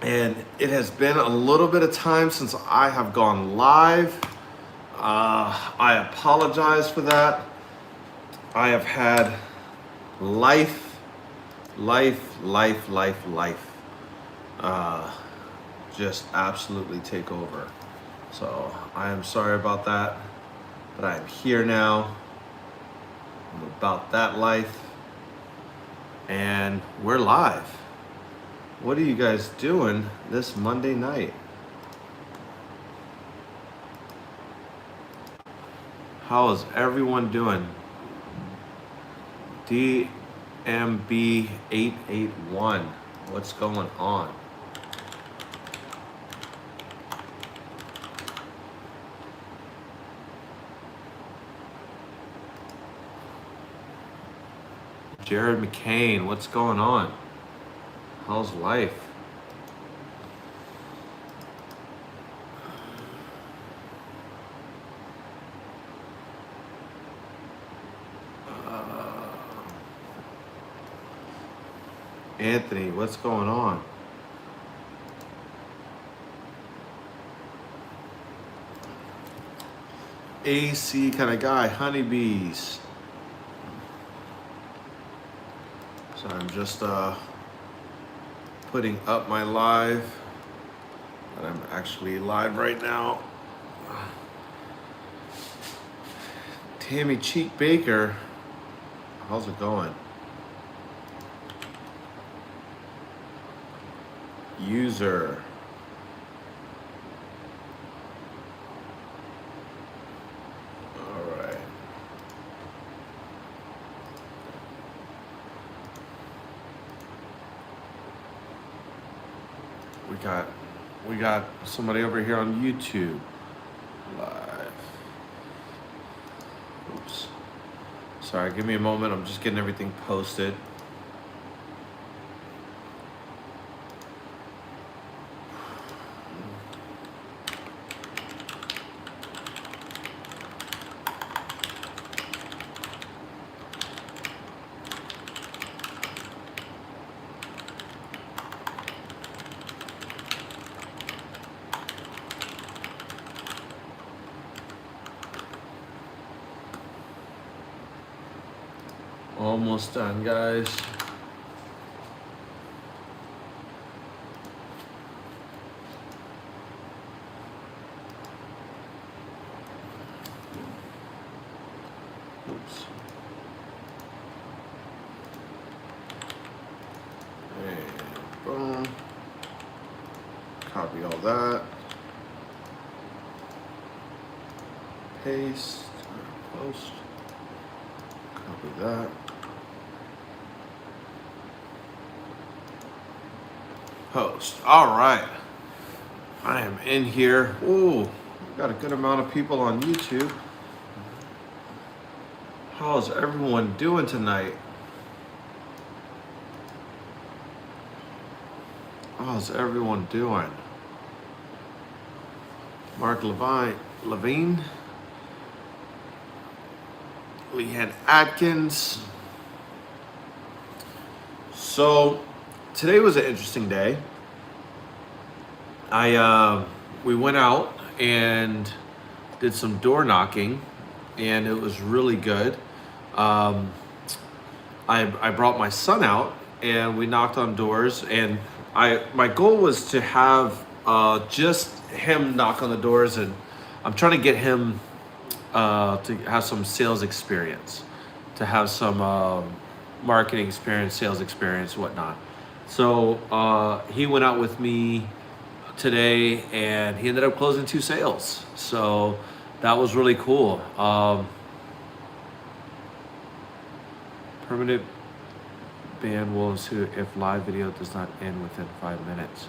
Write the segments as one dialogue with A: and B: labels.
A: And it has been a little bit of time since I have gone live. I apologize for that. I have had life, just absolutely take over. So I am sorry about that, but I am here now. I'm about that life, and we're live. What are you guys doing this Monday night? How is everyone doing? DMB881, what's going on? Jared McCain, what's going on? How's life? Anthony, what's going on? AC kind of guy, honeybees. So I'm just putting up my live, but I'm actually live right now. Tammy Cheek Baker, how's it going? User. All right. We got somebody over here on YouTube live. Oops. Sorry, give me a moment. I'm just getting everything posted. Almost done, guys. Oops. And boom. Copy all that. Paste. Post. Copy that. Post. All right. I am in here. Ooh, we've got a good amount of people on YouTube. How's everyone doing tonight? How's everyone doing? Mark Levine, Leanne Atkins. So today was an interesting day. We went out and did some door knocking, and it was really good. I brought my son out, and we knocked on doors. And my goal was to have just him knock on the doors, and I'm trying to get him to have some sales experience, to have some marketing experience, sales experience, whatnot. So he went out with me today, and he ended up closing 2 sales. So that was really cool. Permanent ban will ensue if live video does not end within 5 minutes.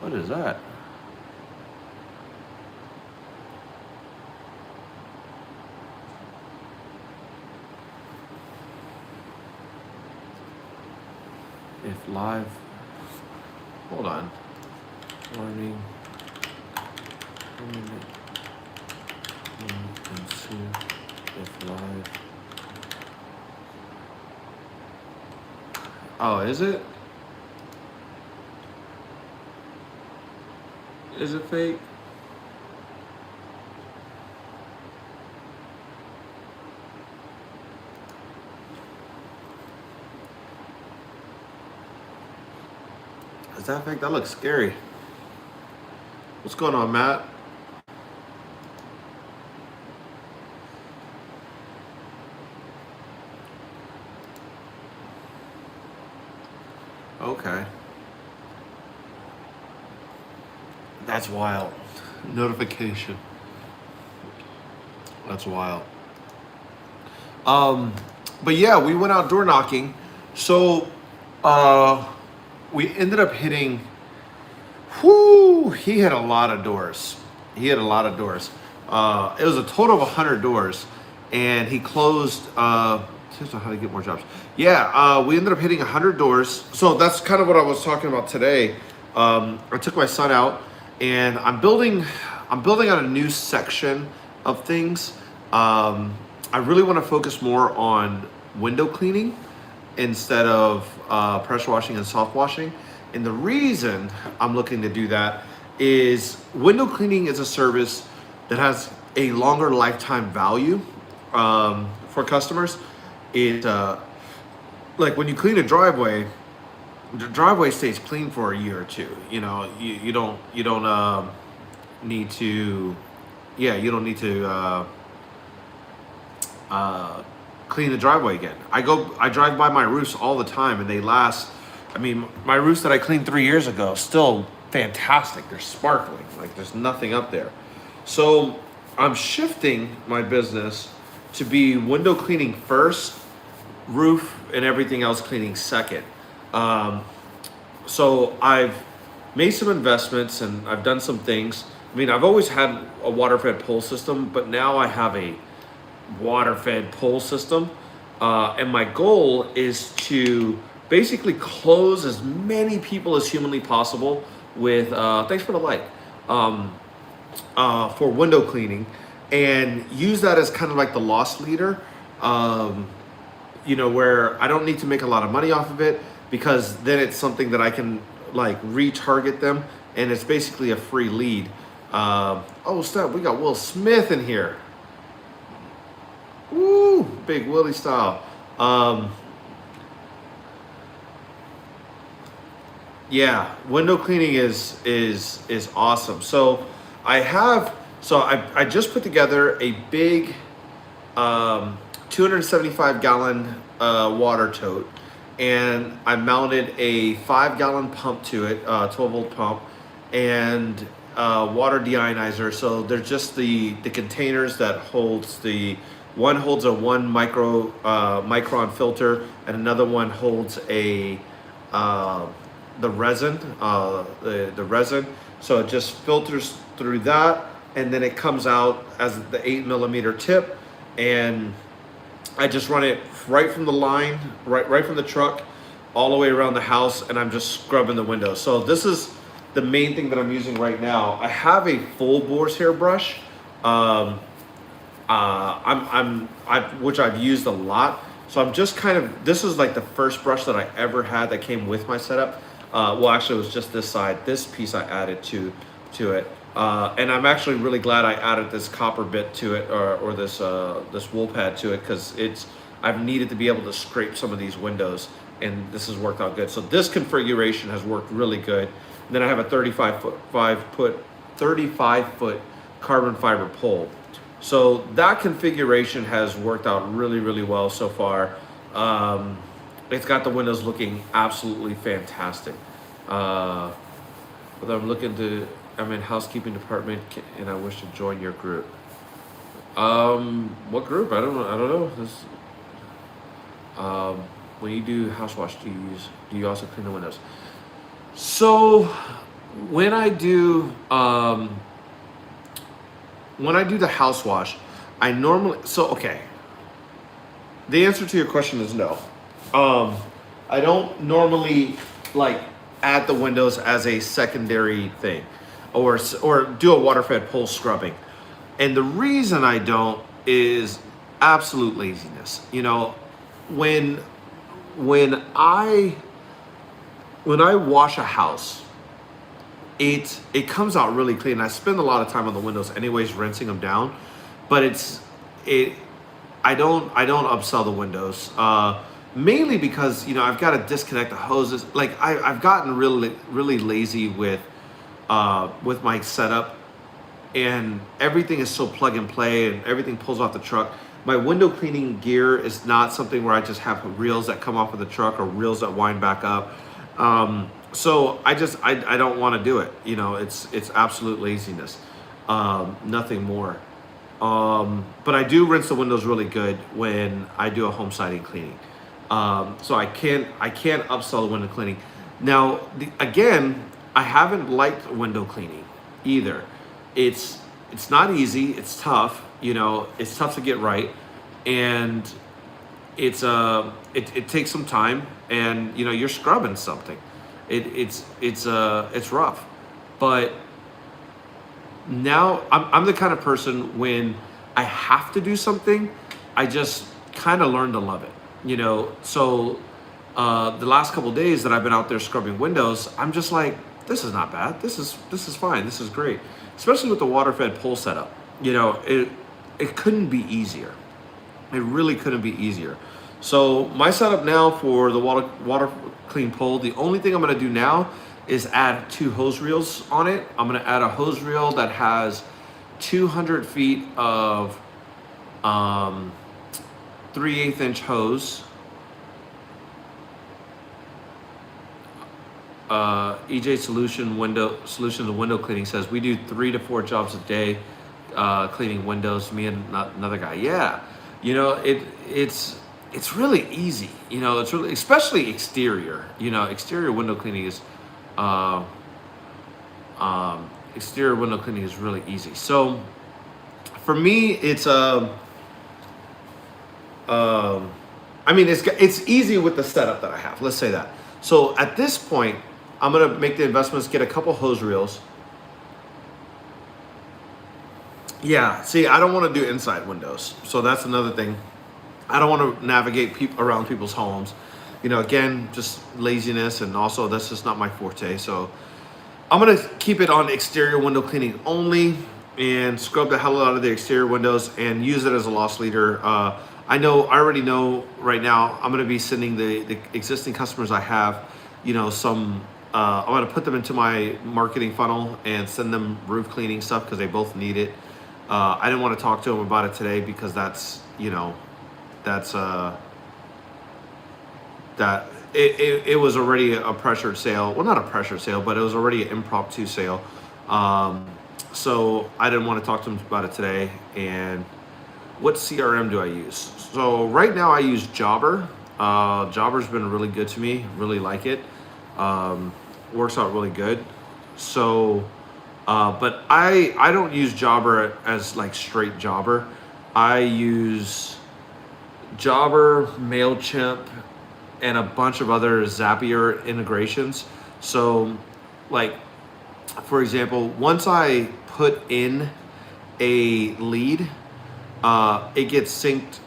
A: What is that? If live, hold on. Warning. Permanent will ensue if live. Oh, is it? Is it fake? Is that fake? That looks scary. What's going on, Matt? Okay. That's wild. Notification. That's wild. But yeah, we went out door knocking. So we ended up hitting, he hit a lot of doors. He hit a lot of doors. It was a total of 100 doors, and he closed, here's how to get more jobs. Yeah, we ended up hitting 100 doors. So that's kind of what I was talking about today. I took my son out, and I'm building on a new section of things. I really want to focus more on window cleaning instead of pressure washing and soft washing. And the reason I'm looking to do that is window cleaning is a service that has a longer lifetime value for customers. It like when you clean a driveway, the driveway stays clean for a year or two. You know, you don't need to, yeah, you don't need to clean the driveway again. I drive by my roofs all the time, and they last. I mean, my roofs that I cleaned 3 years ago still fantastic. They're sparkling, like there's nothing up there. So I'm shifting my business to be window cleaning first, roof and everything else cleaning second. So I've made some investments and I've done some things. I mean, I've always had a water-fed pole system, but now I have a water-fed pole system. And my goal is to basically close as many people as humanly possible with, thanks for the like, for window cleaning, and use that as kind of like the loss leader, you know, where I don't need to make a lot of money off of it, because then it's something that I can like retarget them, and it's basically a free lead. Oh snap, we got Will Smith in here. Woo, big Willie style. Yeah, window cleaning is awesome. So I just put together a big 275 gallon water tote, and I mounted a 5-gallon pump to it, 12-volt pump, and water deionizer. So they're just the containers that holds one holds a 1 micron filter, and another one holds a the resin, the resin. So it just filters through that, and then it comes out as the 8mm tip, and I just run it right from the line, right from the truck, all the way around the house, and I'm just scrubbing the windows. So this is the main thing that I'm using right now. I have a full boar's hair brush, which I've used a lot. So I'm just kind of, this is like the first brush that I ever had that came with my setup. Well, actually, it was just this side. This piece I added to it, and I'm actually really glad I added this copper bit to it, or this wool pad to it, because I've needed to be able to scrape some of these windows, and this has worked out good. So this configuration has worked really good. And then I have a 35 foot carbon fiber pole. So that configuration has worked out really, really well so far. It's got the windows looking absolutely fantastic. But I'm in housekeeping department, and I wish to join your group. What group? I don't know. This, when you do house wash, do you also clean the windows? So when I do the house wash, I normally, okay. The answer to your question is no. I don't normally like add the windows as a secondary thing, or do a water-fed pole scrubbing. And the reason I don't is absolute laziness. You know, when I wash a house, it comes out really clean. I spend a lot of time on the windows anyways, rinsing them down, but it I don't upsell the windows, mainly because I've got to disconnect the hoses. Like I've gotten really lazy with my setup, and everything is so plug and play, and everything pulls off the truck. My window cleaning gear is not something where I just have reels that come off of the truck or reels that wind back up. So I don't want to do it. It's absolute laziness, nothing more. But I do rinse the windows really good when I do a home siding cleaning. So I can't upsell the window cleaning. Now, again, I haven't liked window cleaning either. It's not easy. It's tough. It's tough to get right, and it takes some time, and you're scrubbing something. It's rough, but now I'm the kind of person, when I have to do something, I just kind of learn to love it. So the last couple of days that I've been out there scrubbing windows, I'm just like, this is not bad. This is fine. This is great, especially with the water fed pole setup. It couldn't be easier. It really couldn't be easier. So my setup now for the water clean pole, the only thing I'm going to do now is add 2 hose reels on it. I'm going to add a hose reel that has 200 feet of 3/8 inch hose. EJ Solution, the window cleaning, says we do 3 to 4 jobs a day cleaning windows. Me and another guy. Yeah, it's really easy. It's really, especially exterior. Exterior window cleaning is exterior window cleaning is really easy. So for me, it's it's easy with the setup that I have. Let's say that. So at this point, I'm gonna make the investments, get a couple hose reels. Yeah, see, I don't want to do inside windows, so that's another thing. I don't want to navigate around people's homes. Again, just laziness, and also that's just not my forte. So I'm gonna keep it on exterior window cleaning only, and scrub the hell out of the exterior windows and use it as a loss leader. I already know right now I'm gonna be sending the existing customers I have, some. I'm gonna put them into my marketing funnel and send them roof cleaning stuff because they both need it. I didn't want to talk to them about it today because it was already a pressured sale. Well, not a pressured sale, but it was already an impromptu sale. So I didn't want to talk to them about it today. And what CRM do I use? So right now I use Jobber. Jobber's been really good to me. Really like it. Works out really good. So, but I don't use Jobber as like straight Jobber. I use Jobber, MailChimp, and a bunch of other Zapier integrations. So, like, for example, once I put in a lead, it gets synced.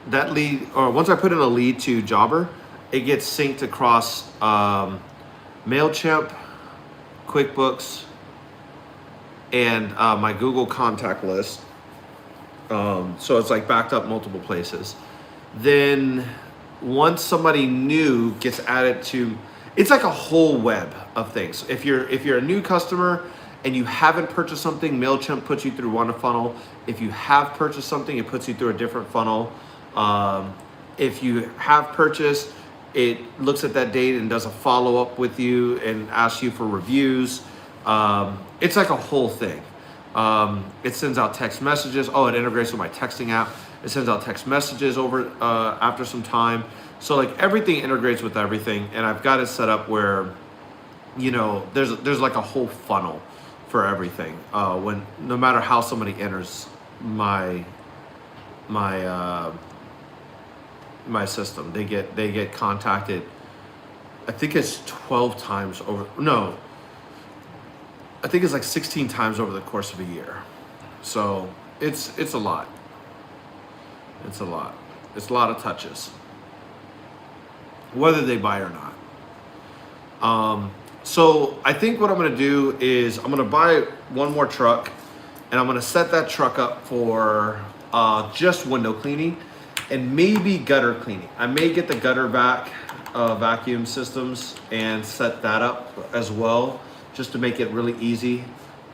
A: That lead, or once I put in a lead to Jobber, it gets synced across MailChimp, QuickBooks, and my Google contact list. So it's like backed up multiple places. Then once somebody new gets added to, it's like a whole web of things. If you're a new customer and you haven't purchased something, MailChimp puts you through one funnel. If you have purchased something, it puts you through a different funnel. If you have purchased, it looks at that date and does a follow-up with you and asks you for reviews. It's like a whole thing. It sends out text messages. Oh, it integrates with my texting app. It sends out text messages over after some time. So like everything integrates with everything, and I've got it set up where, there's like a whole funnel for everything. When no matter how somebody enters my system, they get contacted. I think it's 12 times over. No, I think it's like 16 times over the course of a year. So it's a lot. It's a lot. It's a lot of touches, whether they buy or not. So I think what I'm gonna do is I'm gonna buy one more truck, and I'm gonna set that truck up for just window cleaning and maybe gutter cleaning. I may get the gutter vacuum systems and set that up as well, just to make it really easy.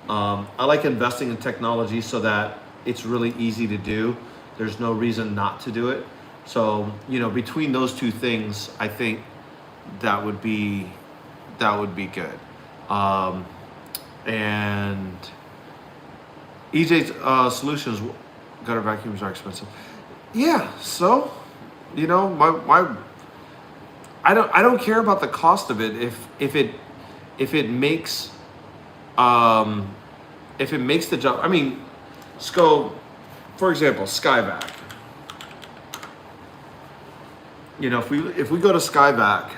A: I like investing in technology so that it's really easy to do. There's no reason not to do it. So, you know, between those two things, I think that would be good. And EJ's Solutions gutter vacuums are expensive. Yeah, so you know, my I don't care about the cost of it if it makes the job. I mean, for example, Skyvac. You know, if we go to Skyvac,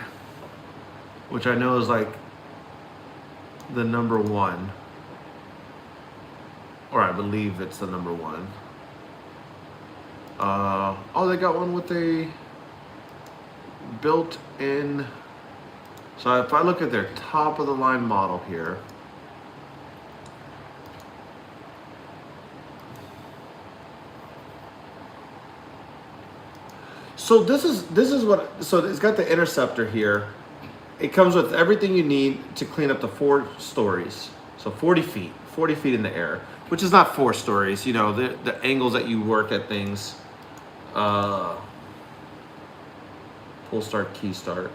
A: which I know is like the number one, or I believe it's the number one. Oh, they got one with a built-in. So if I look at their top of the line model here, so this is what. So it's got the Interceptor here. It comes with everything you need to clean up to 4 stories. So 40 feet in the air, which is not 4 stories. You know, the angles that you work at things. Pull start, key start.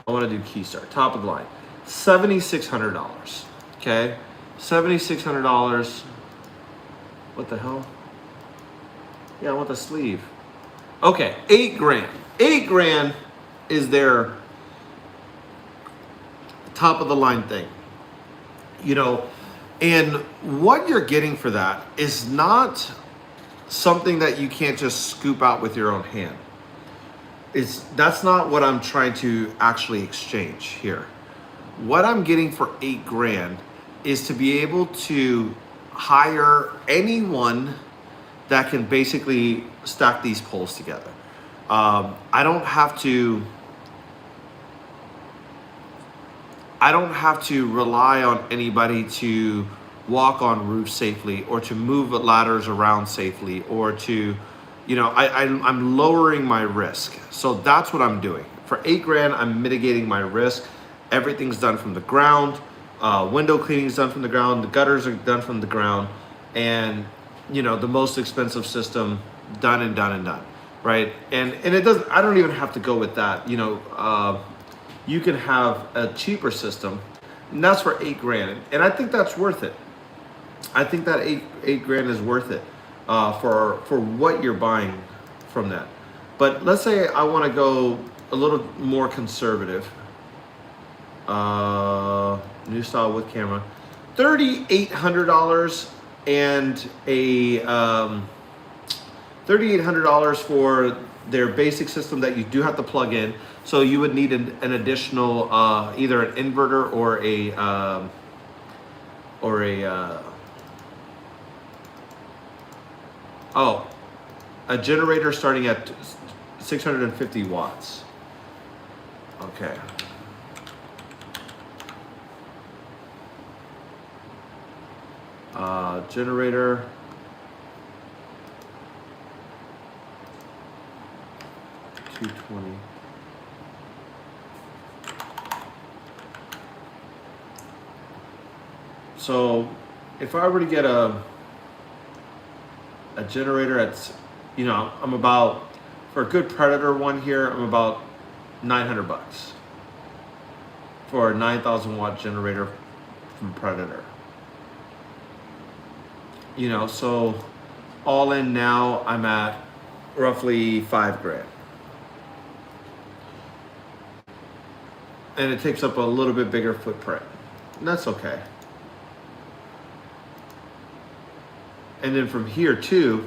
A: I want to do key start. Top of the line, $7,600. Okay, $7,600. What the hell? Yeah, I want the sleeve. Okay, $8,000. $8,000 is their top of the line thing. You know, and what you're getting for that is not something that you can't just scoop out with your own hand. That's not what I'm trying to actually exchange here. What I'm getting for $8,000 is to be able to hire anyone that can basically stack these poles together. I don't have to rely on anybody to walk on roofs safely, or to move ladders around safely, or to, you know, I'm lowering my risk. So that's what I'm doing. For $8,000, I'm mitigating my risk. Everything's done from the ground. Window cleaning is done from the ground. The gutters are done from the ground. And, you know, the most expensive system done and done and done, right? And it doesn't, I don't even have to go with that. You know, you can have a cheaper system, and that's for $8,000. And I think that's worth it. I think that $8,000 is worth it. For what you're buying from that. But let's say I want to go a little more conservative. New style with camera, $3,800, and a $3,800 for their basic system that you do have to plug in. So you would need an additional either an inverter or a generator starting at 650 watts. Okay. Generator. $220. So if I were to get a generator at, you know, I'm about, for a good Predator one here, I'm about $900 for a 9,000 watt generator from Predator. You know, so all in now I'm at roughly $5,000. And it takes up a little bit bigger footprint. And that's okay. And then from here too,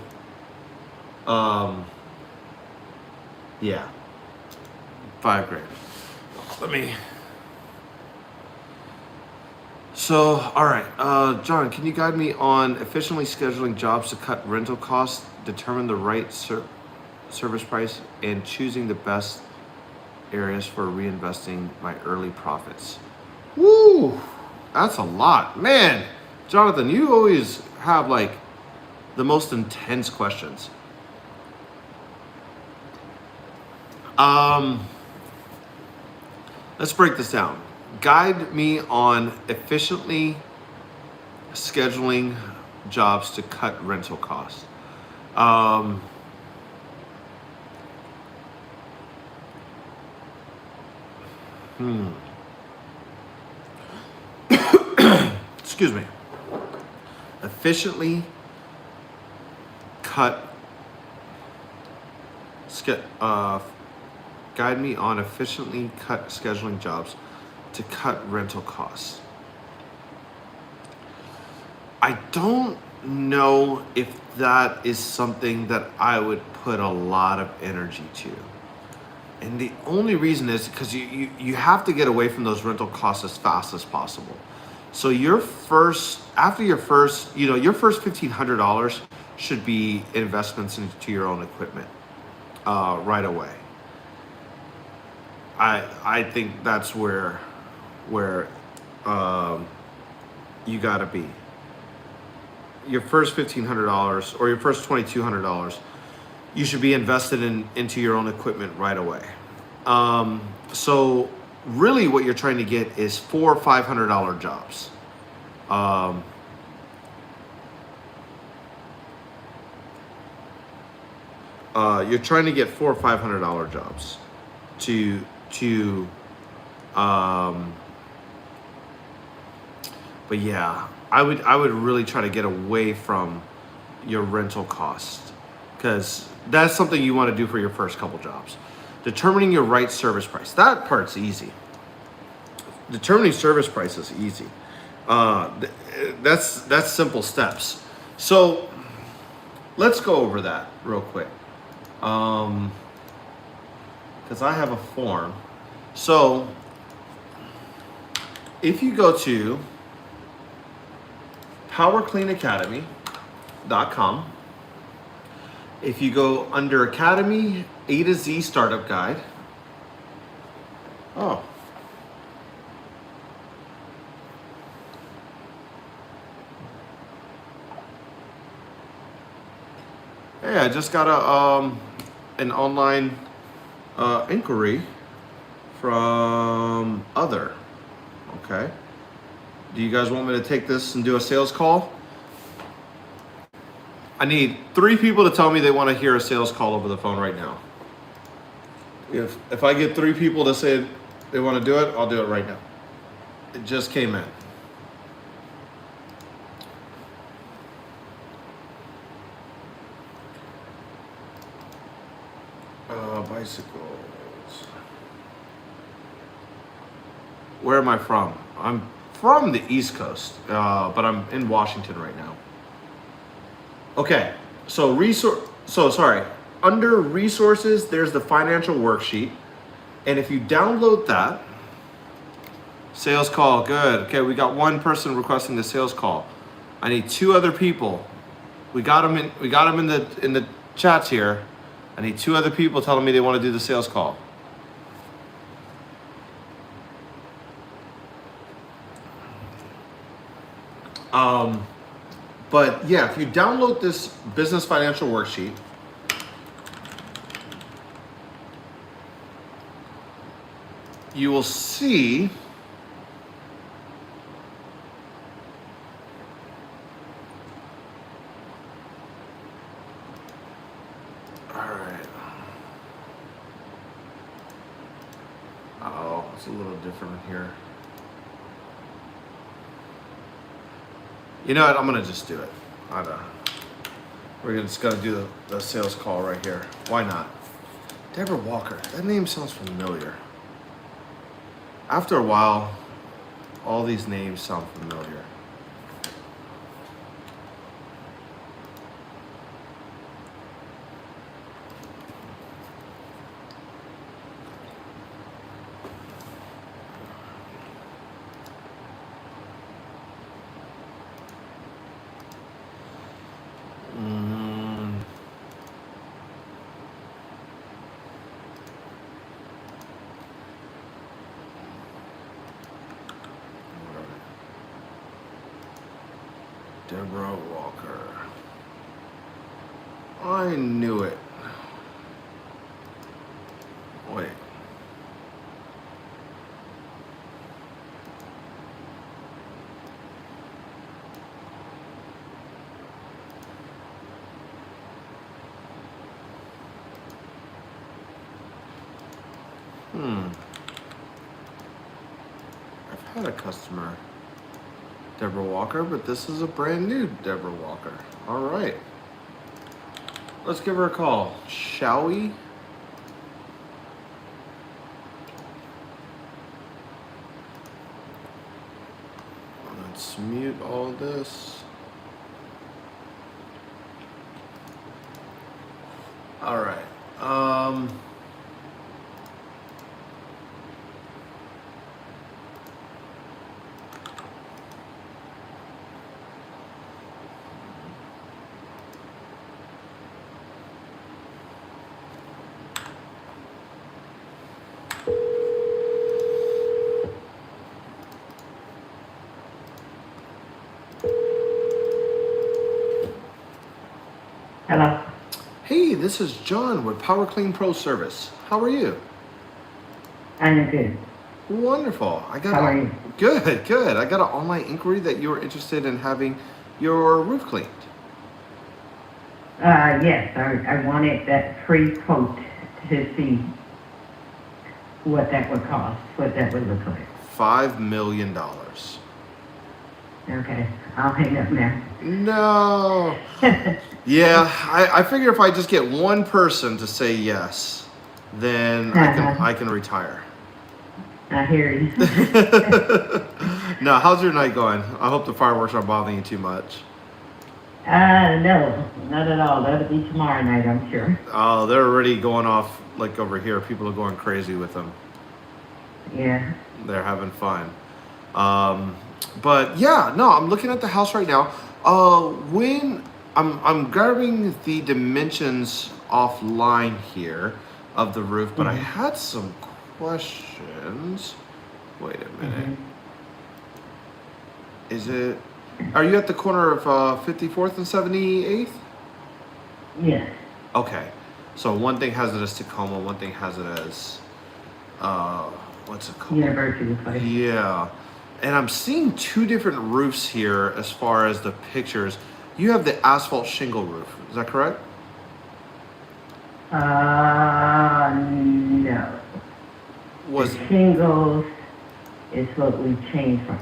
A: yeah, $5,000. Let me. So, all right, John, can you guide me on efficiently scheduling jobs to cut rental costs, determine the right service price, and choosing the best areas for reinvesting my early profits? Woo! That's a lot. Man, Jonathan, you always have like the most intense questions. Let's break this down. Guide me on efficiently scheduling jobs to cut rental costs. Excuse me. Efficiently cut. Guide me on efficiently cut scheduling jobs to cut rental costs. I don't know if that is something that I would put a lot of energy to. And the only reason is because you have to get away from those rental costs as fast as possible. So your first $1,500 should be investments into your own equipment right away. I think that's where you gotta be. Your first $1,500 or your first $2,200, you should be invested into your own equipment right away. So really what you're trying to get is $400 or $500 jobs. You're trying to get $400 or $500 jobs but yeah, I would really try to get away from your rental cost, because that's something you want to do for your first couple jobs. Determining your right service price. That part's easy. Determining service price is easy. That's simple steps. So let's go over that real quick. Because I have a form. So if you go to powercleanacademy.com, if you go under Academy A to Z Startup Guide, hey, I just got an online inquiry from Other. Okay. Do you guys want me to take this and do a sales call? I need 3 people to tell me they want to hear a sales call over the phone right now. If I get 3 people to say they want to do it, I'll do it right now. It just came in. Bicycles. Where am I from? I'm from the East Coast, but I'm in Washington right now. Okay, so under resources, there's the financial worksheet. And if you download that, sales call, good. Okay, we got 1 person requesting the sales call. I need 2 other people. We got them in the chats here. I need 2 other people telling me they want to do the sales call. But yeah, if you download this business financial worksheet, you will see it's a little different here. You know what? I'm gonna just do it. We're just gonna do the sales call right here. Why not? Deborah Walker. That name sounds familiar. After a while, all these names sound familiar. Deborah Walker. I knew it. Wait. I've had a customer, Deborah Walker, but this is a brand new Deborah Walker. All right. Let's give her a call, shall we? Let's mute all this. All right.
B: Hello.
A: Hey, this is John with Clean Pro Service. How are you?
B: I'm good.
A: Wonderful.
B: How are you?
A: Good, good. I got an online inquiry that you were interested in having your roof cleaned.
B: Yes, I wanted that free quote to see what that would cost, what that would look like.
A: $5 million.
B: Okay, I'll hang up now.
A: No. Yeah, I figure if I just get one person to say yes, then I can retire.
B: I hear you.
A: Now, how's your night going? I hope the fireworks aren't bothering you too much.
B: No, not at all. That'll be tomorrow night, I'm sure.
A: Oh, they're already going off like over here. People are going crazy with them.
B: Yeah.
A: They're having fun. But yeah, no, I'm looking at the house right now. When I'm grabbing the dimensions offline here of the roof, but I had some questions. Wait a minute. Are you at the corner of 54th and 78th?
B: Yes.
A: Okay. So one thing has it as Tacoma, one thing has it as, what's it called?
B: University Place.
A: Yeah. And I'm seeing two different roofs here as far as the pictures. You have the asphalt shingle roof. Is that correct?
B: No.
A: Was
B: the shingles is what we changed from.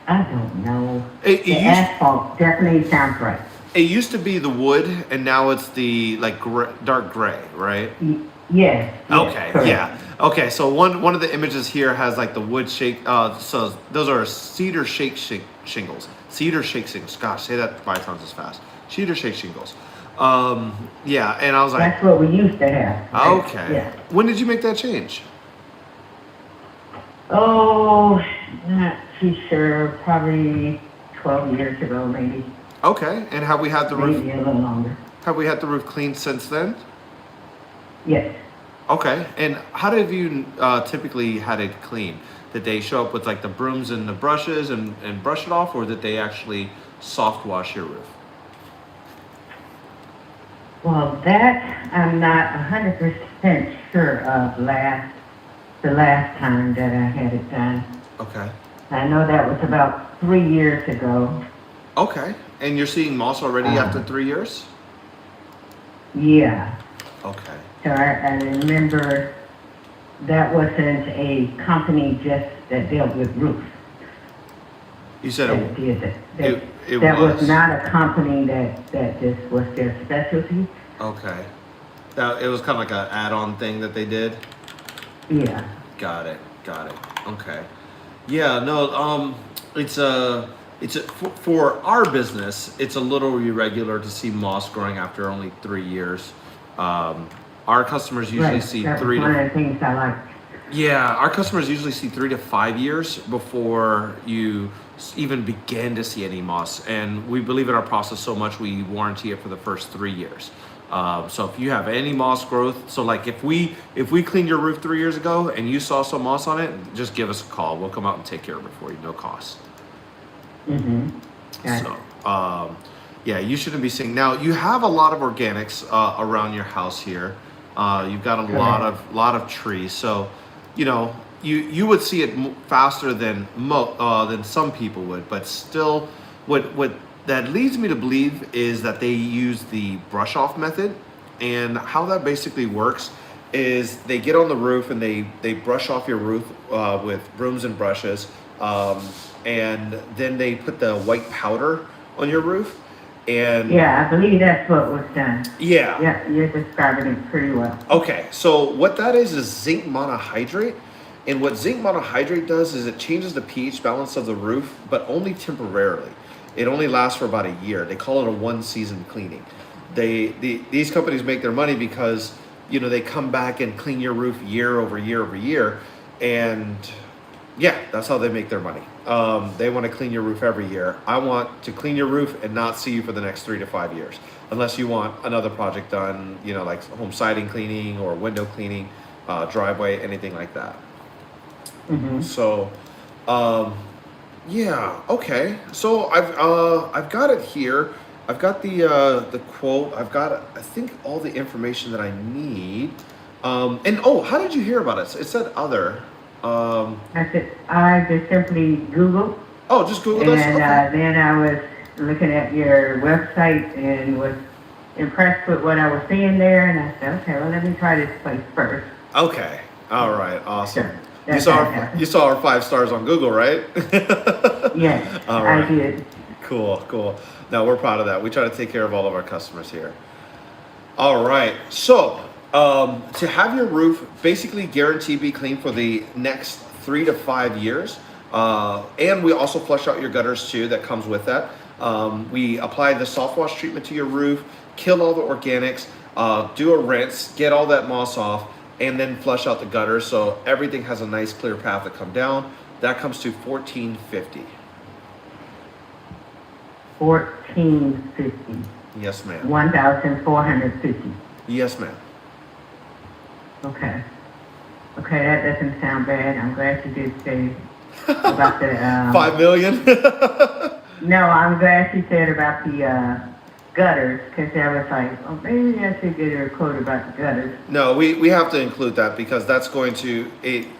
B: I don't know. The asphalt definitely sounds right.
A: It used to be the wood, and now it's the like dark gray, right?
B: Yes.
A: Okay.
B: Correct.
A: Yeah. Okay. So one of the images here has like the wood shake. So those are cedar shake shingles. Cedar shake shingles. Gosh, say that 5 times as fast. Cedar shake shingles. Yeah. And I was like,
B: that's what we used to have. Right?
A: Okay.
B: Yeah.
A: When did you make that change?
B: Oh, not too sure. Probably 12 years ago, maybe.
A: Okay. And have we had the roof?
B: Maybe a little longer.
A: Have we had the roof cleaned since then?
B: Yes.
A: Okay. And how have you typically had it cleaned? Did they show up with like the brooms and the brushes and brush it off, or did they actually soft wash your roof?
B: Well, that I'm not 100% sure of the last time that I had it done.
A: Okay.
B: I know that was about 3 years ago.
A: Okay. And you're seeing moss already after 3 years?
B: Yeah.
A: Okay.
B: So I remember that wasn't a company just that dealt with roofs.
A: You said
B: that did that.
A: it
B: That
A: was
B: not a company that this was their specialty.
A: Okay. It was kind of like an add-on thing that they did?
B: Yeah.
A: Got it. Okay. Yeah, no, for our business, it's a little irregular to see moss growing after only 3 years. Our customers usually see
B: That's
A: 3
B: one
A: to
B: of the things I like.
A: Yeah, our customers usually see 3 to 5 years before you even begin to see any moss, and we believe in our process so much we warranty it for the first 3 years. So if you have any moss growth, so like if we cleaned your roof 3 years ago and you saw some moss on it, just give us a call. We'll come out and take care of it for you, no cost.
B: Mm-hmm.
A: So Yeah, you shouldn't be seeing. Now you have a lot of organics around your house here. You've got a lot of trees, so you know you would see it faster than than some people would. But still, what that leads me to believe is that they use the brush off method, and how that basically works is they get on the roof and they brush off your roof with brooms and brushes, and then they put the white powder on your roof. And
B: Yeah, I believe that's what was done.
A: yeah.
B: Yeah, you're describing it pretty well.
A: Okay, so what that is zinc monohydrate. And what zinc monohydrate does is it changes the pH balance of the roof, but only temporarily. It only lasts for about a year. They call it a one-season cleaning. These companies make their money because, you know, they come back and clean your roof year over year over year. And yeah, that's how they make their money. They want to clean your roof every year. I want to clean your roof and not see you for the next 3 to 5 years, unless you want another project done, you know, like home siding cleaning or window cleaning, driveway, anything like that.
B: Mm-hmm.
A: So, yeah, okay. So I've got it here. I've got the quote. I've got I think all the information that I need. And oh, how did you hear about it? It said other.
B: I just simply Googled,
A: Oh, just Google
B: and
A: this. Okay.
B: then I was looking at your website and was impressed with what I was seeing there, and I said, okay, well, let me try this place first.
A: Okay. All right. Awesome.
B: Sure.
A: You saw our 5 stars on Google, right?
B: Yes,
A: All right.
B: I did.
A: Cool. No, we're proud of that. We try to take care of all of our customers here. All right. So, to have your roof basically guaranteed be clean for the next 3 to 5 years, and we also flush out your gutters too. That comes with that. We apply the soft wash treatment to your roof, kill all the organics, do a rinse, get all that moss off, and then flush out the gutters so everything has a nice clear path to come down. That comes to $1,450.
B: $1,450.
A: Yes, ma'am.
B: 1,450.
A: Yes, ma'am.
B: Okay, that doesn't sound bad. I'm glad you did say about the.
A: 5 million.
B: No, I'm glad you said about the gutters, because I was like, oh, maybe I should get a quote about the gutters.
A: No, we have to include that because that's going to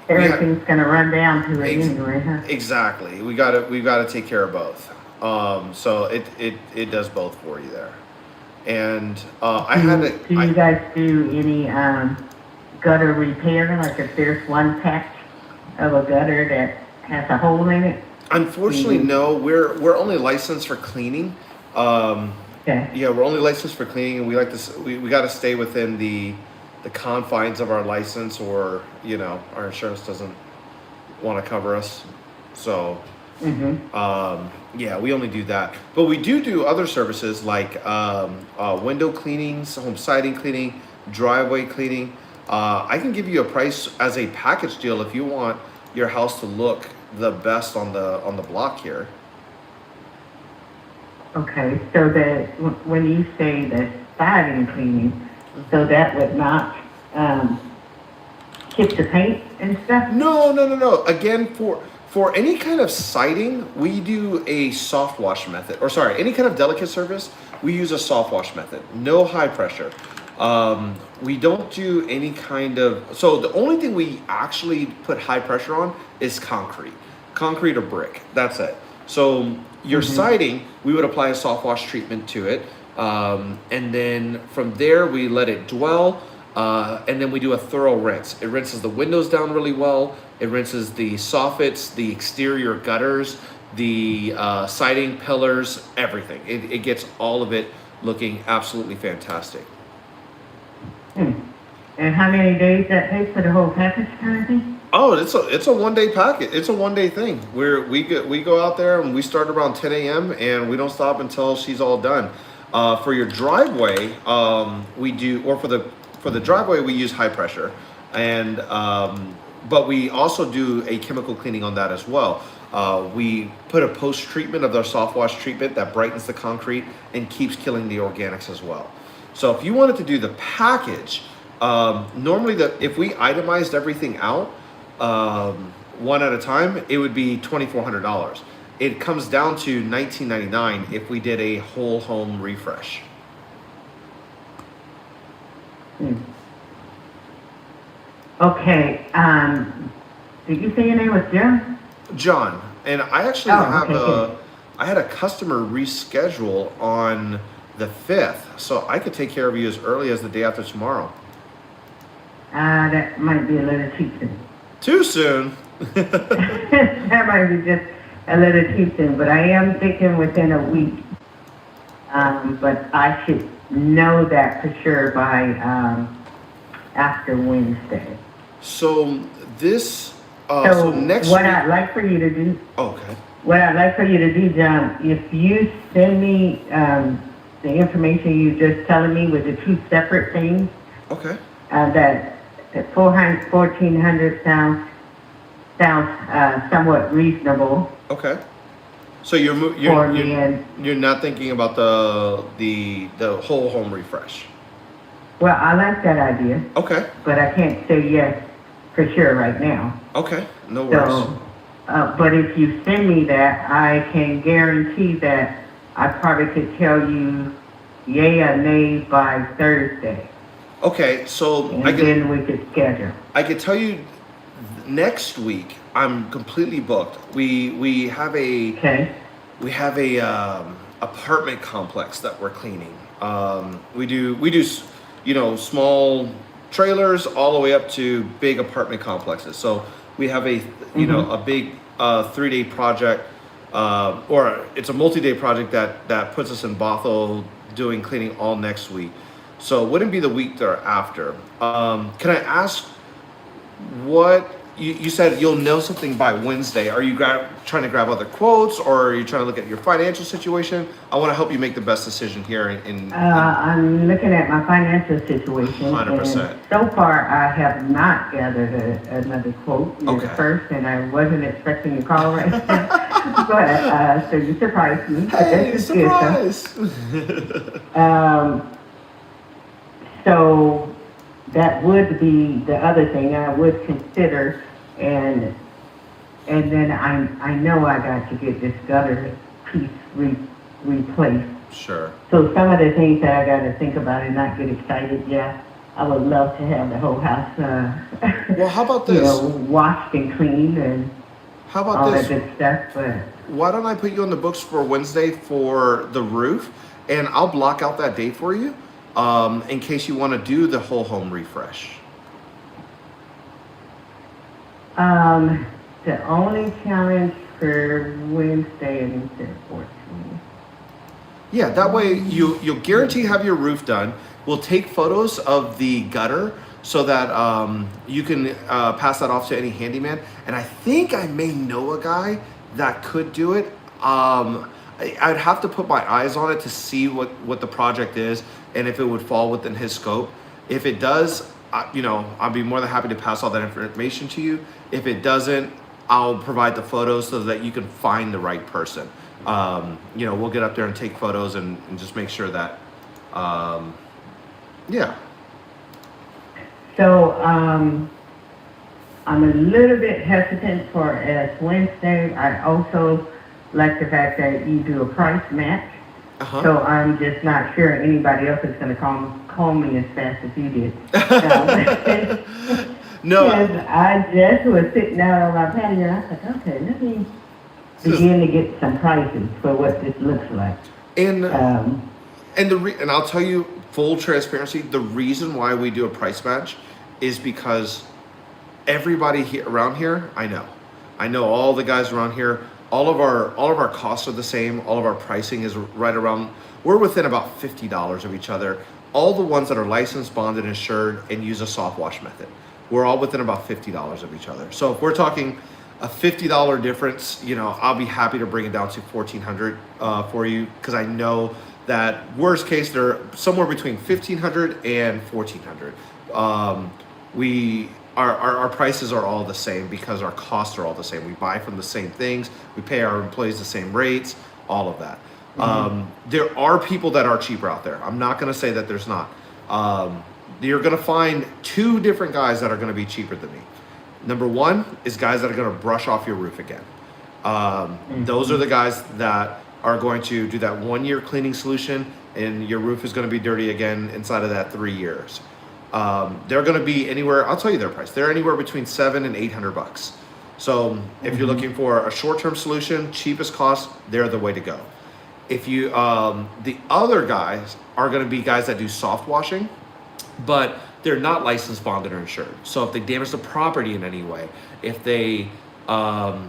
B: Everything's going to run down to it anyway, huh?
A: Exactly. We've got to take care of both. So it does both for you there. And
B: Do you guys do any gutter repair? Like if there's one patch of a gutter that has a hole in it?
A: Unfortunately, no. We're only licensed for cleaning.
B: Okay.
A: Yeah, we're only licensed for cleaning, and we like to. We got to stay within the confines of our license, or you know, our insurance doesn't want to cover us. So, yeah, we only do that. But we do other services like window cleanings, home siding cleaning, driveway cleaning. I can give you a price as a package deal if you want your house to look the best on the block here.
B: Okay, so that when you say the siding cleaning, so that would not chip the paint and stuff?
A: No. Again, for any kind of siding, we do a soft wash method. Or sorry, any kind of delicate surface, we use a soft wash method. No high pressure. We don't do any kind of. So the only thing we actually put high pressure on is concrete or brick. That's it. So your siding, we would apply a soft wash treatment to it, and then from there we let it dwell, and then we do a thorough rinse. It rinses the windows down really well. It rinses the soffits, the exterior gutters, the siding, pillars, everything. It gets all of it looking absolutely fantastic.
B: And how many days that takes for the whole package kind of thing?
A: Oh, it's a 1 day packet. It's a 1 day thing. We go out there and we start around 10 a.m. and we don't stop until she's all done. For your driveway, we do, or for the driveway we use high pressure, and but we also do a chemical cleaning on that as well. We put a post treatment of their soft wash treatment that brightens the concrete and keeps killing the organics as well. So if you wanted to do the package, normally if we itemized everything out one at a time, it would be $2,400. it comes down to $19.99 if we did a whole home refresh.
B: Okay, did you say your name was Jim?
A: John, and I actually I had a customer reschedule on the 5th, so I could take care of you as early as the day after tomorrow.
B: That might be a little too soon.
A: Too soon?
B: That might be just a little too soon, but I am thinking within a week. But I should know that for sure by after Wednesday.
A: So this,
B: So
A: next
B: what
A: week.
B: I'd like for you to do,
A: Okay.
B: what I'd like for you to do, John, if you send me the information you just telling me with the two separate things,
A: Okay.
B: that 1,400 sounds somewhat reasonable.
A: Okay. So you're not thinking about the whole home refresh.
B: Well, I like that idea,
A: Okay.
B: but I can't say yes for sure right now.
A: Okay. No worries.
B: So, but if you send me that, I can guarantee that I probably could tell you yay or nay by Thursday.
A: Okay. So
B: And then we could schedule.
A: I could tell you next week I'm completely booked. We have a
B: Okay.
A: apartment complex that we're cleaning. We do small trailers all the way up to big apartment complexes. So we have a big 3-day project, or it's a multi-day project that puts us in Bothell doing cleaning all next week. So it wouldn't be the week thereafter. Can I ask what you said you'll know something by Wednesday? Are you trying to grab other quotes, or are you trying to look at your financial situation? I want to help you make the best decision here.
B: I'm looking at my financial situation.
A: 100%.
B: And so far, I have not gathered another quote. You're the first, and I wasn't expecting a call right now. But, so you surprised me.
A: Hey, surprise!
B: So that would be the other thing I would consider, and then I know I got to get this gutter piece replaced.
A: Sure.
B: So some of the things that I got to think about and not get excited. Yeah, I would love to have the whole house,
A: well, how about this?
B: Washed and cleaned and
A: how about
B: all
A: this?
B: that good stuff. But
A: why don't I put you on the books for Wednesday for the roof, and I'll block out that day for you. In case you want to do the whole home refresh.
B: the only challenge for Wednesday is the 14th.
A: Yeah, that way you'll guarantee have your roof done. We'll take photos of the gutter so that you can pass that off to any handyman. And I think I may know a guy that could do it. I'd have to put my eyes on it to see what the project is and if it would fall within his scope. If it does, I'll be more than happy to pass all that information to you. If it doesn't, I'll provide the photos so that you can find the right person. We'll get up there and take photos and just make sure that, yeah.
B: So I'm a little bit hesitant for as Wednesday. I also like the fact that you do a price match.
A: Uh-huh.
B: So I'm just not sure anybody else is going to call me as fast as you did.
A: No.
B: And I just was sitting out on my patio and I was like, okay, let me begin to get some prices for what this looks like.
A: And I'll tell you, full transparency, the reason why we do a price match is because everybody here around here, I know all the guys around here, all of our costs are the same, all of our pricing is right around, we're within about $50 of each other. All the ones that are licensed, bonded, insured, and use a soft wash method, we're all within about $50 of each other. So if we're talking a $50 difference, I'll be happy to bring it down to $1,400 for you, because I know that worst case they're somewhere between $1,500 and $1,400. Our prices are all the same because our costs are all the same. We buy from the same things, we pay our employees the same rates, all of that. Mm-hmm. There are people that are cheaper out there. I'm not going to say that there's not. You're going to find two different guys that are going to be cheaper than me. Number one is guys that are going to brush off your roof again. Those are the guys that are going to do that 1 year cleaning solution, and your roof is going to be dirty again inside of that 3 years. They're going to be anywhere. I'll tell you their price. They're anywhere between $700 and $800. So if you're looking for a short-term solution, cheapest cost, they're the way to go. If you, the other guys are going to be guys that do soft washing, but they're not licensed, bonded, or insured. So if they damage the property in any way, if they, a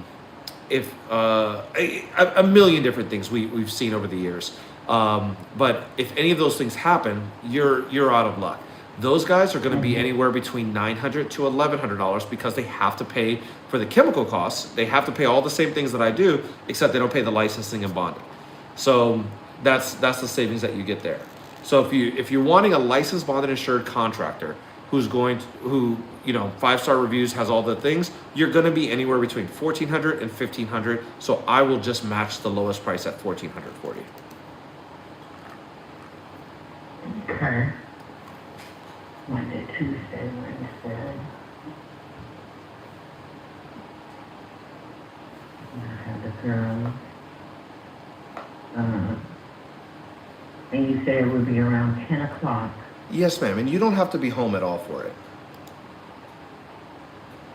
A: million different things we've seen over the years. But if any of those things happen, you're out of luck. Those guys are going to be anywhere between $900 to $1,100 because they have to pay for the chemical costs. They have to pay all the same things that I do, except they don't pay the licensing and bonding. So that's the savings that you get there. So if you're wanting a licensed, bonded, insured contractor who 5-star reviews, has all the things, you're going to be anywhere between $1,400 and $1,500. So I will just match the lowest price at $1,400 for you.
B: Okay. Monday, Tuesday, Wednesday. I have the girls. And you said it would be around 10 o'clock.
A: Yes, ma'am. And you don't have to be home at all for it.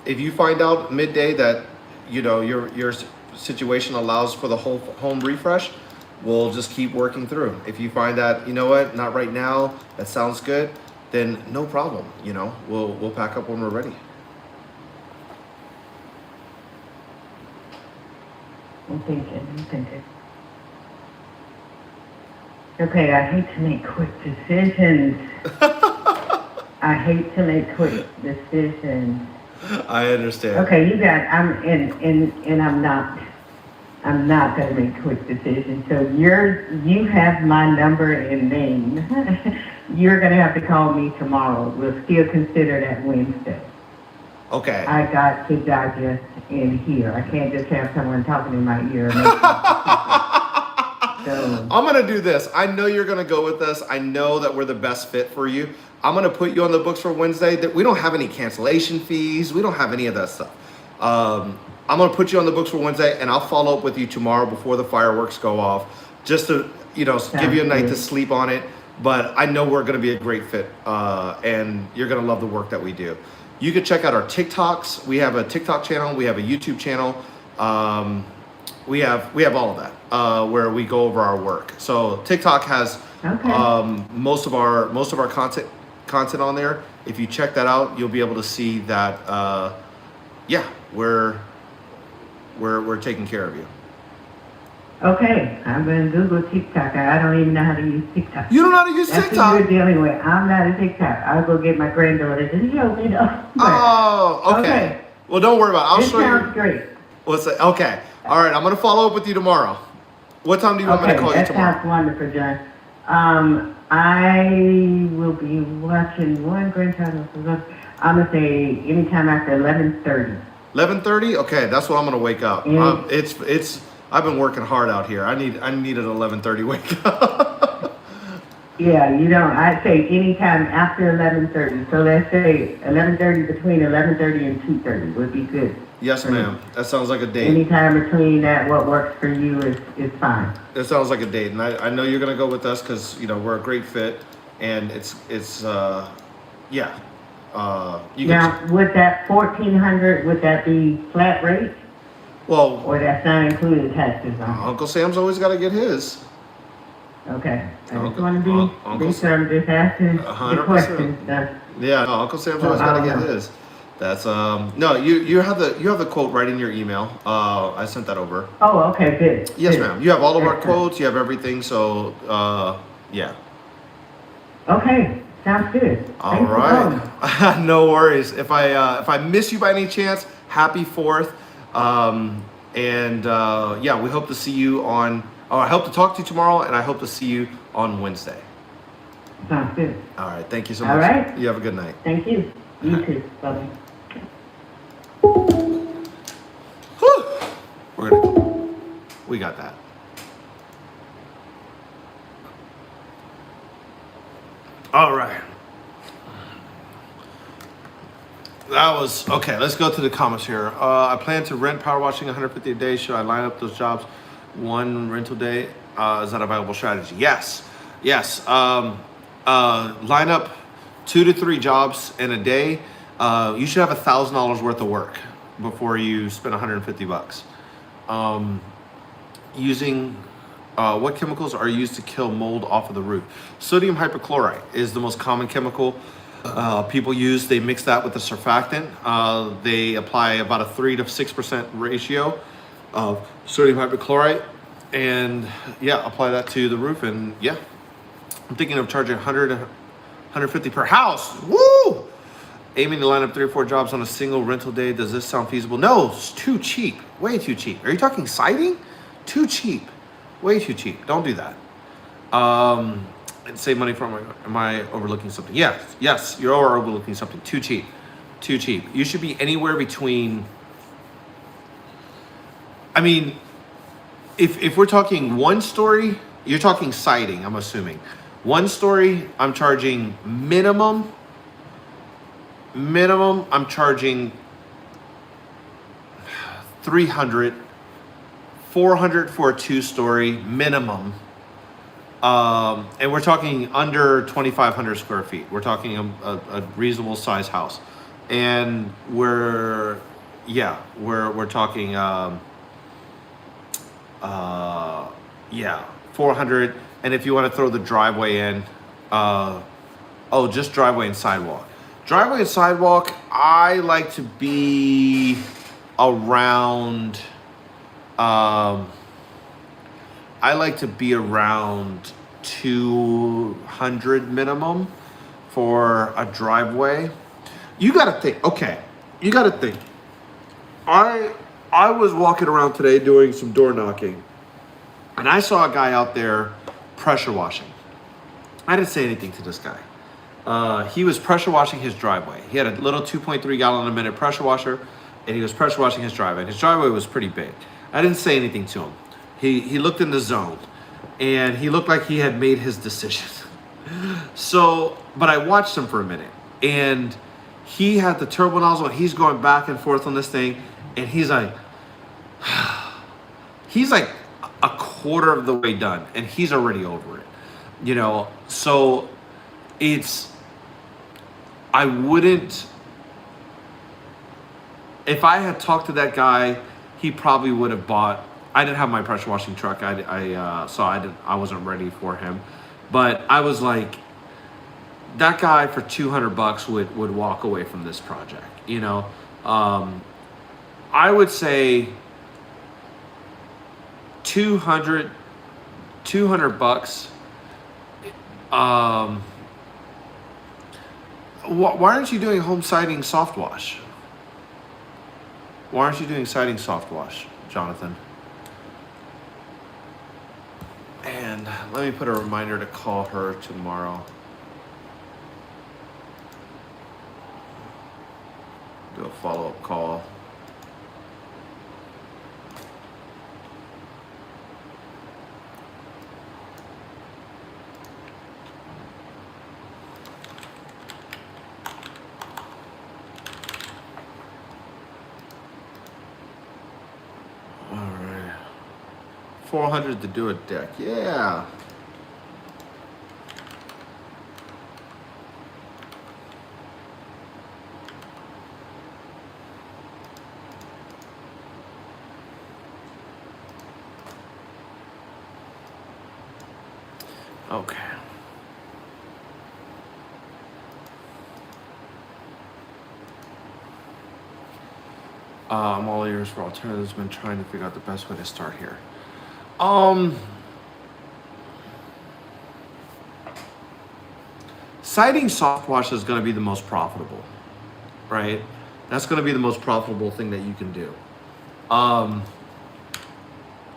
A: If you find out midday that, your situation allows for the whole home refresh, we'll just keep working through. If you find that, you know what, not right now, that sounds good, then no problem. We'll pack up when we're ready.
B: I'm thinking. Okay, I hate to make quick decisions.
A: I understand.
B: Okay, you got, I'm not gonna make quick decisions. So you have my number and name. You're gonna have to call me tomorrow. We'll still consider that Wednesday.
A: Okay.
B: I got to digest in here. I can't just have someone talking in my ear. So,
A: I'm going to do this. I know you're going to go with us. I know that we're the best fit for you. I'm going to put you on the books for Wednesday. That we don't have any cancellation fees. We don't have any of that stuff. I'm going to put you on the books for Wednesday, and I'll follow up with you tomorrow before the fireworks go off, just to, give you a night to sleep on it. But I know we're going to be a great fit, and you're going to love the work that we do. You can check out our TikToks. We have a TikTok channel. We have a YouTube channel. We have all of that where we go over our work. So TikTok has most of our content on there. If you check that out, you'll be able to see that we're taking care of you.
B: okay, I'm going to Google TikTok. I don't even know how to use TikTok.
A: You don't know how to use
B: That's
A: TikTok?
B: That's what you're dealing with. I'm not a TikTok. I'll go get my granddaughter to show me though.
A: Oh, okay. Well, don't worry about it. I'll show you.
B: This sounds great.
A: What's that? Okay. All right. I'm going to follow up with you tomorrow. What time do you want me to call you tomorrow?
B: That sounds wonderful, John. I will be watching one grandchild. I'm going to say anytime after 11:30.
A: 11:30? Okay, that's what I'm going to wake up.
B: Mm.
A: I've been working hard out here. I need an 11:30 wake up.
B: Yeah, I'd say anytime after 11:30. So let's say 11:30, between 11:30 and 2:30 would be good.
A: Yes, ma'am. That sounds like a date.
B: Anytime between that, what works for you is fine.
A: That sounds like a date, and I know you're gonna go with us because we're a great fit, and it's yeah.
B: Now, would that 1,400, would that be flat rate?
A: Well,
B: or that's not including taxes on it?
A: Uncle Sam's always got to get his.
B: Okay, I just want to be sure I'm just asking the questions.
A: Yeah, no, Uncle Sam's always got to get his. That's no, you have the quote right in your email. I sent that over.
B: Oh, okay, good.
A: Yes,
B: good.
A: ma'am. You have all of our quotes. You have everything. So, yeah.
B: Okay, sounds good.
A: All right. No worries. If I miss you by any chance, happy 4th. Yeah, we hope to see you on. I hope to talk to you tomorrow, and I hope to see you on Wednesday.
B: Sounds good.
A: All right. Thank you so much.
B: All right.
A: You have a good night.
B: Thank you. You too. Bye.
A: We got that. All right. That was okay. Let's go to the comments here. I plan to rent power washing 150 a day. Should I line up those jobs one rental day? Is that a viable strategy? Yes, yes. Line up 2 to 3 jobs in a day. You should have $1,000 worth of work before you spend 150 bucks. Using what chemicals are used to kill mold off of the roof? Sodium hypochlorite is the most common chemical people use. They mix that with the surfactant. They apply about a 3 to 6% ratio of sodium hypochlorite, and yeah, apply that to the roof. And yeah, I'm thinking of charging 100, 150 per house. Woo! Aiming to line up 3 or 4 jobs on a single rental day. Does this sound feasible? No, it's too cheap. Way too cheap. Are you talking siding? Too cheap. Way too cheap. Don't do that. And save money from, am I overlooking something? Yes, you're overlooking something. Too cheap. Too cheap. You should be anywhere between, I mean, if we're talking 1 story, you're talking siding, I'm assuming. 1 story, I'm charging minimum, I'm charging 300, 400 for a 2 story minimum. And we're talking under 2,500 square feet. We're talking a reasonable size house. And we're talking, 400. And if you want to throw the driveway in, just driveway and sidewalk. Driveway and sidewalk, I like to be around, I like to be around 200 minimum for a driveway. You got to think, okay, you got to think. I was walking around today doing some door knocking, and I saw a guy out there pressure washing. I didn't say anything to this guy. He was pressure washing his driveway. He had a little 2.3 gallon a minute pressure washer, and he was pressure washing his driveway. And his driveway was pretty big. I didn't say anything to him. He looked in the zone, and he looked like he had made his decision. So, but I watched him for a minute, and he had the turbo nozzle, and he's going back and forth on this thing, and he's like a quarter of the way done, and he's already over it, you know. So I wouldn't, if I had talked to that guy, he probably would have bought. I didn't have my pressure washing truck. So I wasn't ready for him, but I was like, that guy for 200 bucks would walk away from this project, you know. I would say 200 bucks. Why aren't you doing home siding soft wash? Why aren't you doing siding soft wash, Jonathan? And let me put a reminder to call her tomorrow. Do a follow-up call. All right. 400 to do a deck. Yeah. Okay. I'm all ears for alternatives. Been trying to figure out the best way to start here. Siding soft wash is going to be the most profitable, right? That's going to be the most profitable thing that you can do.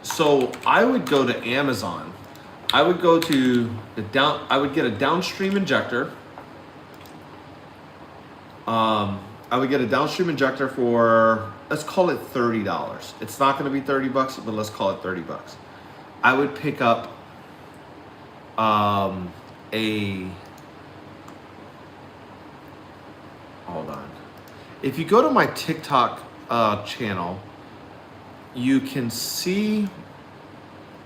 A: So I would go to Amazon. I would go to I would get a downstream injector. I would get a downstream injector for, let's call it $30. It's not going to be 30 bucks, but let's call it 30 bucks. I would pick up hold on. If you go to my TikTok channel, you can see,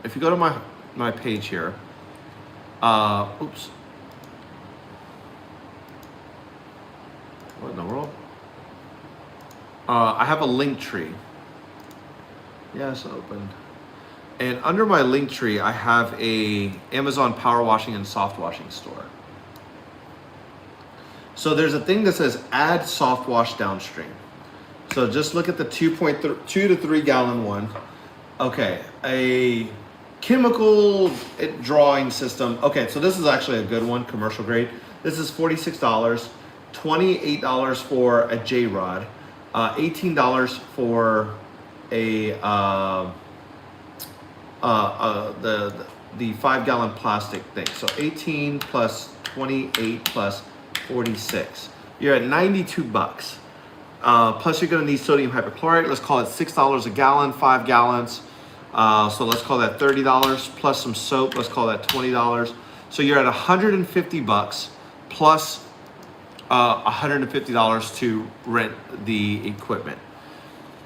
A: if you go to my page here, oops. What in the world? I have a link tree. Yes, opened. And under my link tree, I have a Amazon power washing and soft washing store. So there's a thing that says add soft wash downstream. So just look at the 2 to 3 gallon one. Okay, a chemical drawing system. Okay, so this is actually a good one, commercial grade. This is $46, $28 for a J-rod, $18 for a the 5 gallon plastic thing. So 18 plus 28 plus 46. You're at 92 bucks. Plus you're gonna need sodium hypochlorite. Let's call it $6 a gallon, 5 gallons. So let's call that $30 plus some soap. Let's call that $20. So you're at 150 bucks plus $150 to rent the equipment.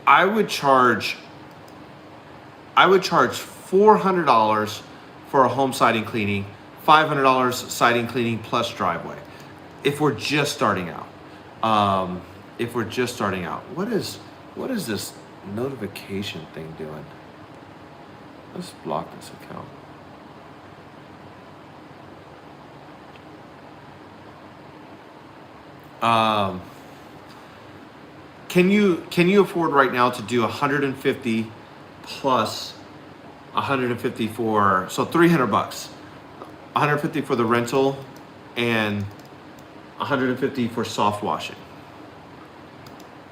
A: I would charge $400 for a home siding cleaning, $500 siding cleaning plus driveway. If we're just starting out. What is this notification thing doing? Let's block this account. Can you afford right now to do 150 plus 150 for, so 300 bucks, 150 for the rental and 150 for soft washing?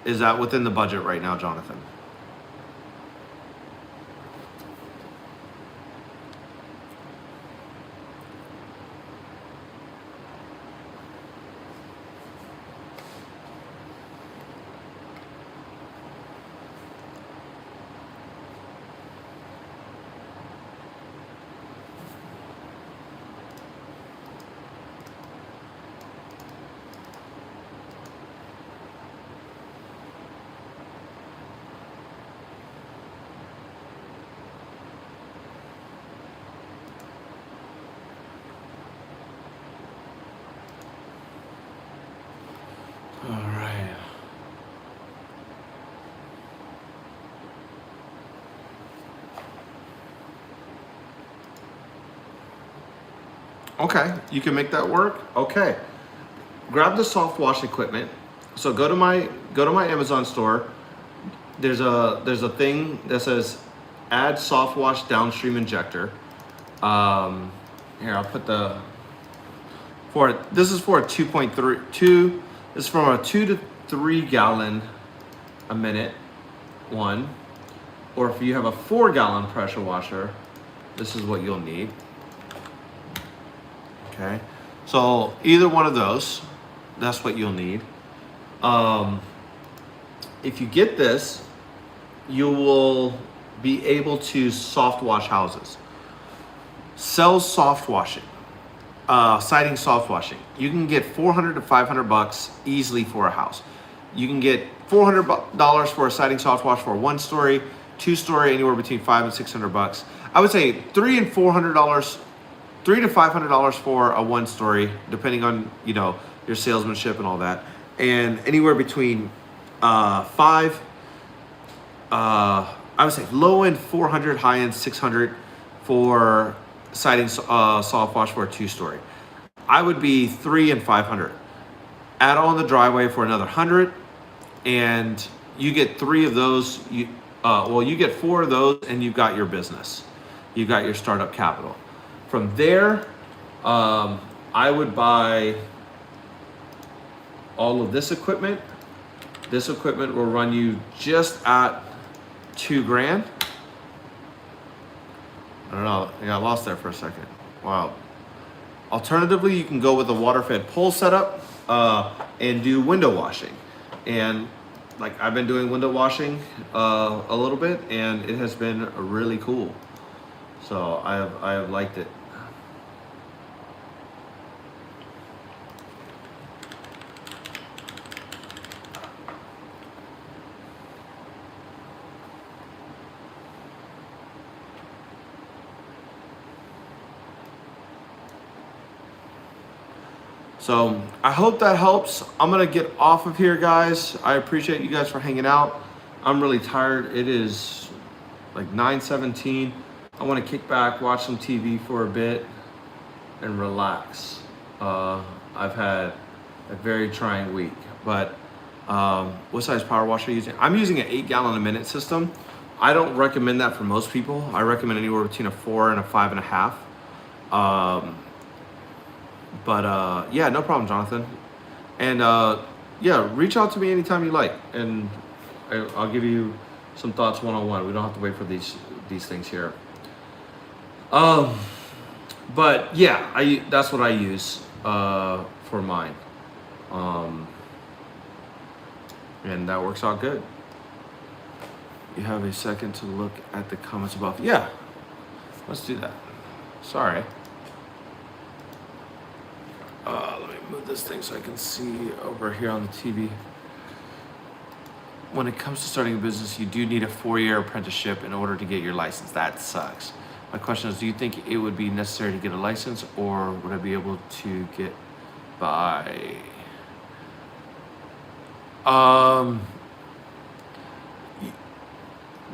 A: Is that within the budget right now, Jonathan? All right. Okay, you can make that work. Okay, grab the soft wash equipment. So go to my Amazon store. There's a thing that says add soft wash downstream injector. Here, I'll put this is for a 2.32. This is from a 2 to 3 gallon a minute one, or if you have a 4 gallon pressure washer, this is what you'll need. Okay, so either one of those, that's what you'll need. If you get this, you will be able to soft wash houses. Sell soft washing. Siding soft washing. You can get $400 to $500 easily for a house. You can get $400 for a siding soft wash for a 1-story, 2-story, anywhere between $500 and $600. I would say $300 to $500 for a 1-story, depending on your salesmanship and all that, and anywhere between I would say low end 400, high end 600 for siding soft wash for a 2-story. I would be 300 and 500. Add on the driveway for another 100, and you get 3 of those. You get 4 of those, and you've got your business. You've got your startup capital. From there, I would buy all of this equipment. This equipment will run you just at $2,000. I don't know, I got lost there for a second. Wow. Alternatively, you can go with a water-fed pole setup and do window washing. And like I've been doing window washing a little bit, and it has been really cool. So I have liked it. So I hope that helps. I'm gonna get off of here, guys. I appreciate you guys for hanging out. I'm really tired. It is like 9:17. I want to kick back, watch some TV for a bit, and relax. I've had a very trying week, but what size power wash are you using? I'm using an 8 gallon a minute system. I don't recommend that for most people. I recommend anywhere between a 4 and a 5.5. Yeah, no problem, Jonathan. And yeah, reach out to me anytime you like, and I'll give you some thoughts one-on-one. We don't have to wait for these things here. But yeah, that's what I use for mine, and that works out good. You have a second to look at the comments above. Yeah, let's do that. Sorry. Let me move this thing so I can see over here on the TV. When it comes to starting a business, you do need a 4-year apprenticeship in order to get your license. That sucks. My question is, do you think it would be necessary to get a license, or would I be able to get by?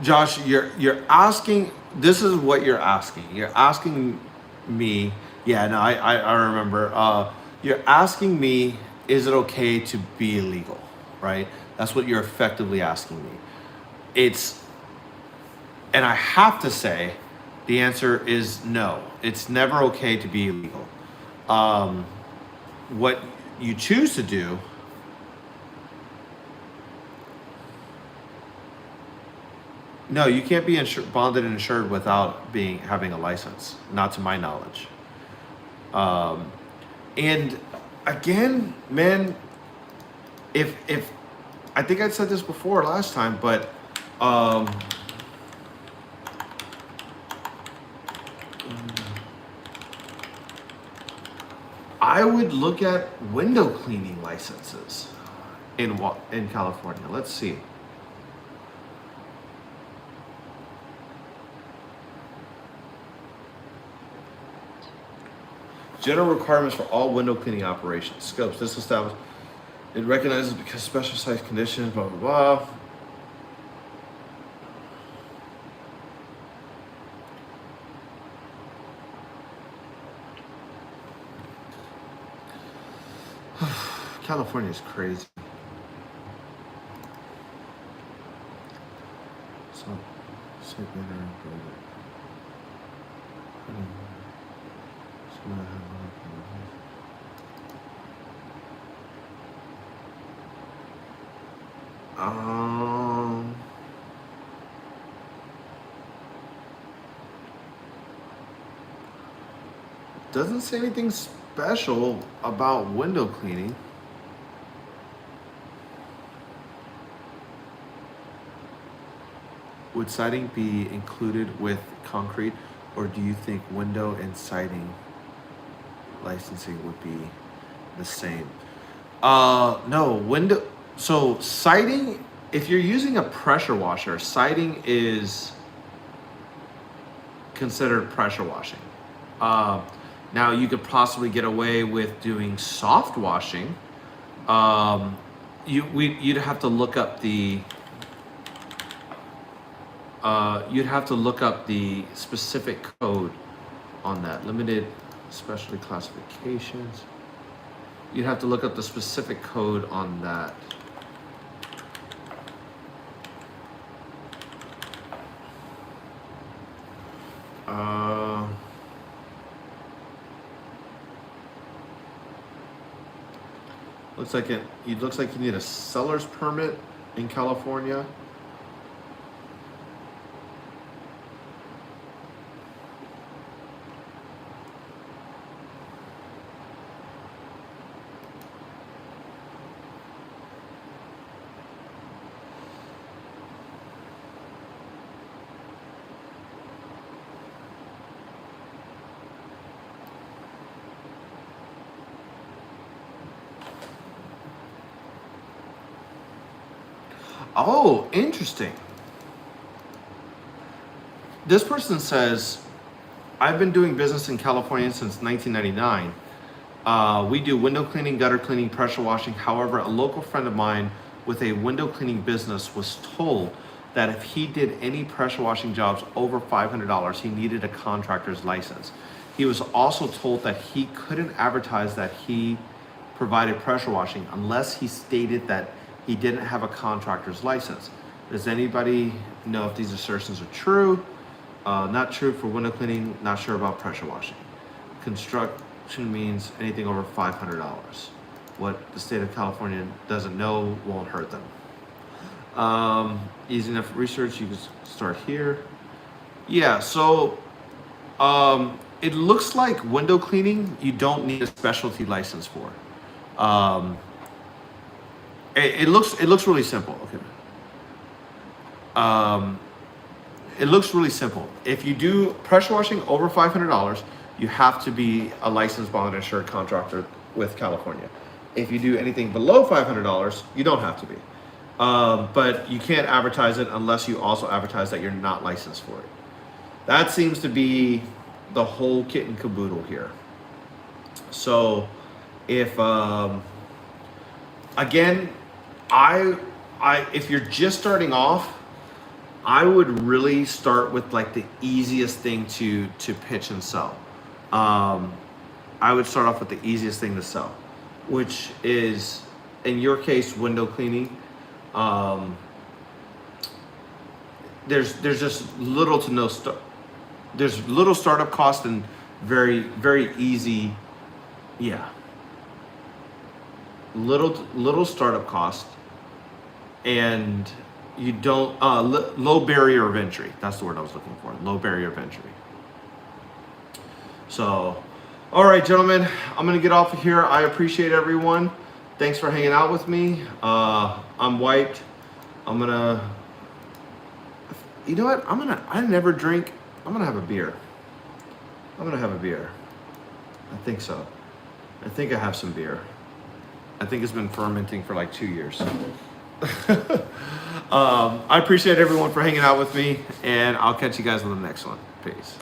A: Josh, you're asking, this is what you're asking. You're asking me, yeah, no, I remember. You're asking me, is it okay to be illegal, right? That's what you're effectively asking me. And I have to say, the answer is no. It's never okay to be illegal. What you choose to do, no, you can't be bonded and insured without having a license, not to my knowledge. And again, man, if I think I said this before last time, but I would look at window cleaning licenses in California. Let's see. General requirements for all window cleaning operations. Scopes. This established. It recognizes because special size conditions. Blah blah blah. California is crazy. So better. Doesn't say anything special about window cleaning. Would siding be included with concrete, or do you think window and siding licensing would be the same? No, window. So siding, if you're using a pressure washer, siding is considered pressure washing. Now you could possibly get away with doing soft washing. You'd have to look up the. You'd have to look up the specific code on that. Limited specialty classifications. You'd have to look up the specific code on that. Looks like you need a seller's permit in California. Oh, interesting. This person says, I've been doing business in California since 1999. We do window cleaning, gutter cleaning, pressure washing. However, a local friend of mine with a window cleaning business was told that if he did any pressure washing jobs over $500, he needed a contractor's license. He was also told that he couldn't advertise that he provided pressure washing unless he stated that he didn't have a contractor's license. Does anybody know if these assertions are true? Not true for window cleaning, not sure about pressure washing. Construction means anything over $500. What the state of California doesn't know won't hurt them. Easy enough research, you can start here. Yeah, so it looks like window cleaning, you don't need a specialty license for. It looks really simple. Okay. It looks really simple. If you do pressure washing over $500, you have to be a licensed bond insured contractor with California. If you do anything below $500, you don't have to be. But you can't advertise it unless you also advertise that you're not licensed for it. That seems to be the whole kit and caboodle here. So if, again, if you're just starting off, I would really start with like the easiest thing to pitch and sell. I would start off with the easiest thing to sell, which is, in your case, window cleaning. There's just little to no there's little startup cost and very easy, yeah. Little startup cost, and you don't low barrier of entry. That's the word I was looking for. Low barrier of entry. So, all right, gentlemen, I'm gonna get off of here. I appreciate everyone. Thanks for hanging out with me. I'm wiped. I'm gonna, you know what? I never drink. I'm gonna have a beer. I think so. I think I have some beer. I think it's been fermenting for like 2 years. I appreciate everyone for hanging out with me, and I'll catch you guys on the next one. Peace.